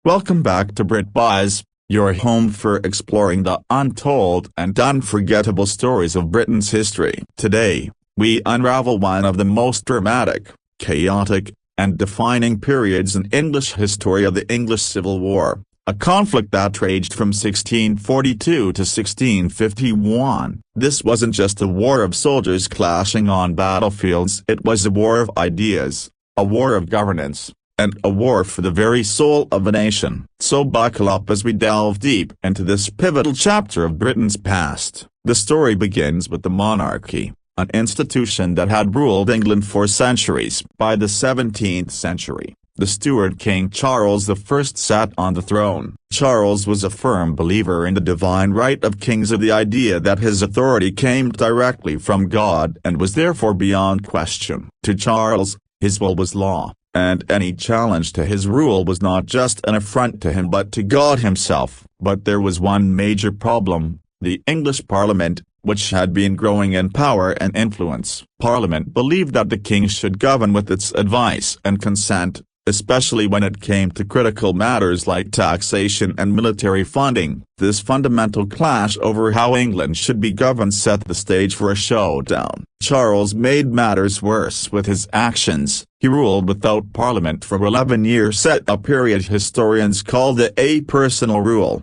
Welcome back to Britbuzz, your home for exploring the untold and unforgettable stories of Britain's history. Today, we unravel one of the most dramatic, chaotic, and defining periods in English history of the English Civil War, a conflict that raged from 1642 to 1651. This wasn't just a war of soldiers clashing on battlefields, it was a war of ideas, a war of governance, and a war for the very soul of a nation. So buckle up as we delve deep into this pivotal chapter of Britain's past. The story begins with the monarchy, an institution that had ruled England for centuries. By the 17th century, the Stuart King Charles I sat on the throne. Charles was a firm believer in the divine right of kings, of the idea that his authority came directly from God and was therefore beyond question. To Charles, his will was law, and any challenge to his rule was not just an affront to him but to God himself. But there was one major problem: the English Parliament, which had been growing in power and influence. Parliament believed that the king should govern with its advice and consent, especially when it came to critical matters like taxation and military funding. This fundamental clash over how England should be governed set the stage for a showdown. Charles made matters worse with his actions. He ruled without Parliament for 11 years, a period historians call the a-personal rule.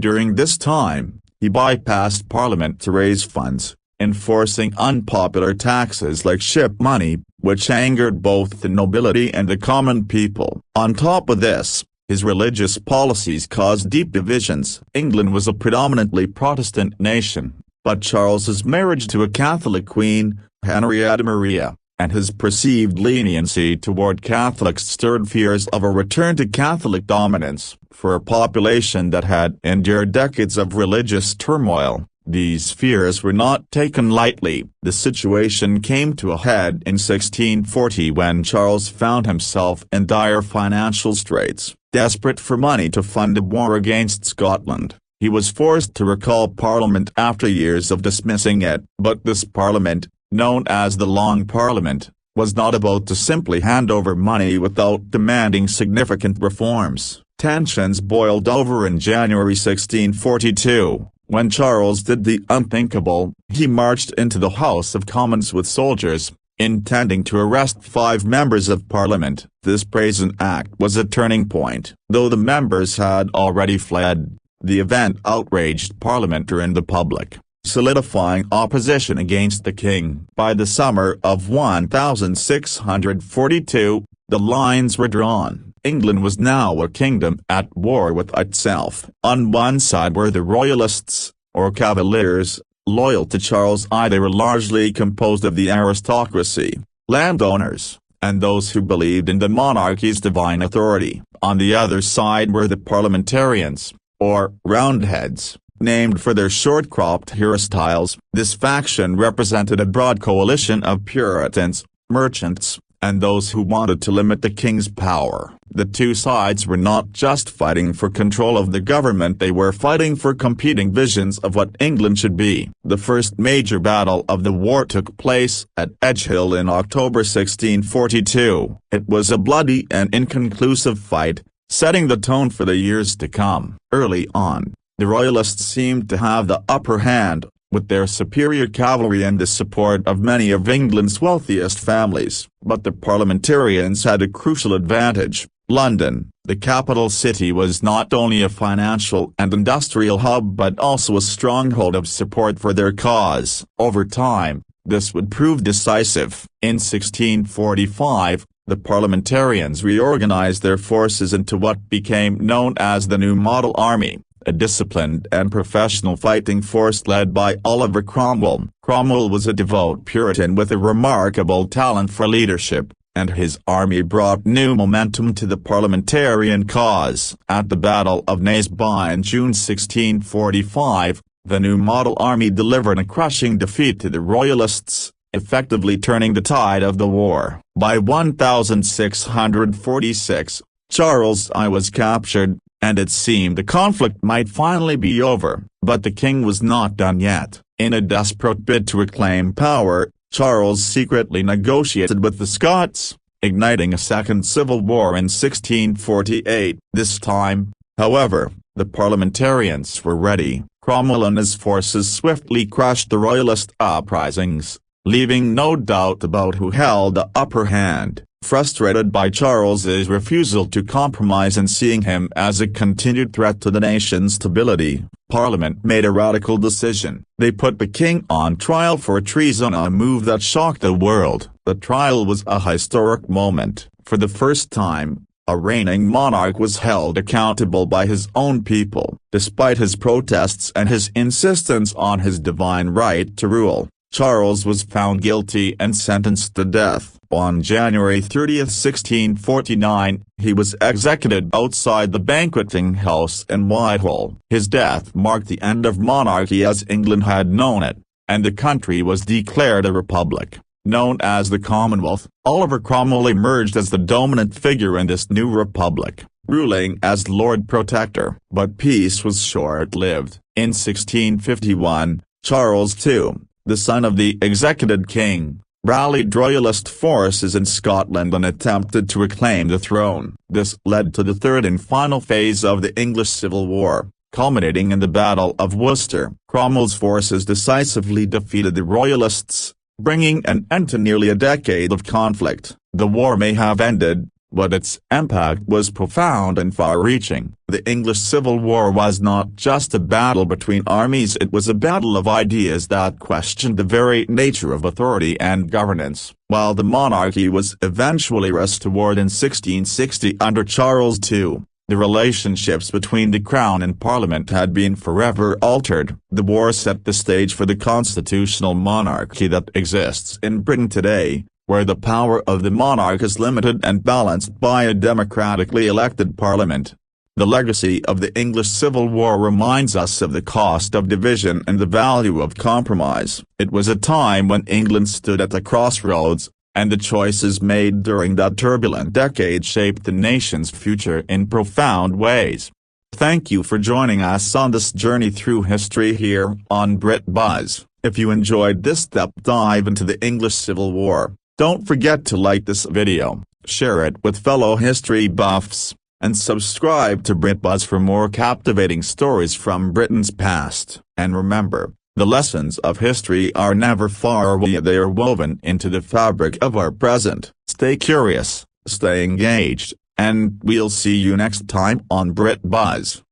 During this time, he bypassed Parliament to raise funds, enforcing unpopular taxes like ship money, which angered both the nobility and the common people. On top of this, his religious policies caused deep divisions. England was a predominantly Protestant nation, but Charles's marriage to a Catholic queen, Henrietta Maria, and his perceived leniency toward Catholics stirred fears of a return to Catholic dominance. For a population that had endured decades of religious turmoil, these fears were not taken lightly. The situation came to a head in 1640 when Charles found himself in dire financial straits. Desperate for money to fund a war against Scotland, he was forced to recall Parliament after years of dismissing it. But this Parliament, known as the Long Parliament, was not about to simply hand over money without demanding significant reforms. Tensions boiled over in January 1642. When Charles did the unthinkable, he marched into the House of Commons with soldiers, intending to arrest 5 members of Parliament. This brazen act was a turning point. Though the members had already fled, the event outraged Parliament and the public, solidifying opposition against the king. By the summer of 1642, the lines were drawn. England was now a kingdom at war with itself. On one side were the Royalists, or Cavaliers, loyal to Charles I. They were largely composed of the aristocracy, landowners, and those who believed in the monarchy's divine authority. On the other side were the Parliamentarians, or Roundheads, named for their short-cropped hairstyles. This faction represented a broad coalition of Puritans, merchants, and those who wanted to limit the king's power. The two sides were not just fighting for control of the government, they were fighting for competing visions of what England should be. The first major battle of the war took place at Edgehill in October 1642. It was a bloody and inconclusive fight, setting the tone for the years to come. Early on, the Royalists seemed to have the upper hand, with their superior cavalry and the support of many of England's wealthiest families. But the Parliamentarians had a crucial advantage. London, the capital city, was not only a financial and industrial hub but also a stronghold of support for their cause. Over time, this would prove decisive. In 1645, the Parliamentarians reorganized their forces into what became known as the New Model Army, a disciplined and professional fighting force led by Oliver Cromwell. Cromwell was a devout Puritan with a remarkable talent for leadership, and his army brought new momentum to the parliamentarian cause. At the Battle of Naseby in June 1645, the New Model Army delivered a crushing defeat to the Royalists, effectively turning the tide of the war. By 1646, Charles I was captured, and it seemed the conflict might finally be over. But the king was not done yet. In a desperate bid to reclaim power, Charles secretly negotiated with the Scots, igniting a second civil war in 1648. This time, however, the parliamentarians were ready. Cromwell and his forces swiftly crushed the royalist uprisings, leaving no doubt about who held the upper hand. Frustrated by Charles's refusal to compromise and seeing him as a continued threat to the nation's stability, Parliament made a radical decision. They put the king on trial for treason, a move that shocked the world. The trial was a historic moment. For the first time, a reigning monarch was held accountable by his own people. Despite his protests and his insistence on his divine right to rule, Charles was found guilty and sentenced to death. On January 30, 1649, he was executed outside the banqueting house in Whitehall. His death marked the end of monarchy as England had known it, and the country was declared a republic. Known as the Commonwealth, Oliver Cromwell emerged as the dominant figure in this new republic, ruling as Lord Protector. But peace was short-lived. In 1651, Charles II, the son of the executed king, rallied royalist forces in Scotland and attempted to reclaim the throne. This led to the third and final phase of the English Civil War, culminating in the Battle of Worcester. Cromwell's forces decisively defeated the royalists, bringing an end to nearly a decade of conflict. The war may have ended, but its impact was profound and far-reaching. The English Civil War was not just a battle between armies, it was a battle of ideas that questioned the very nature of authority and governance. While the monarchy was eventually restored in 1660 under Charles II, the relationships between the Crown and Parliament had been forever altered. The war set the stage for the constitutional monarchy that exists in Britain today, where the power of the monarch is limited and balanced by a democratically elected parliament. The legacy of the English Civil War reminds us of the cost of division and the value of compromise. It was a time when England stood at a crossroads, and the choices made during that turbulent decade shaped the nation's future in profound ways. Thank you for joining us on this journey through history here on Britbuzz. If you enjoyed this deep dive into the English Civil War, don't forget to like this video, share it with fellow history buffs, and subscribe to Britbuzz for more captivating stories from Britain's past. And remember, the lessons of history are never far away, they are woven into the fabric of our present. Stay curious, stay engaged, and we'll see you next time on Britbuzz.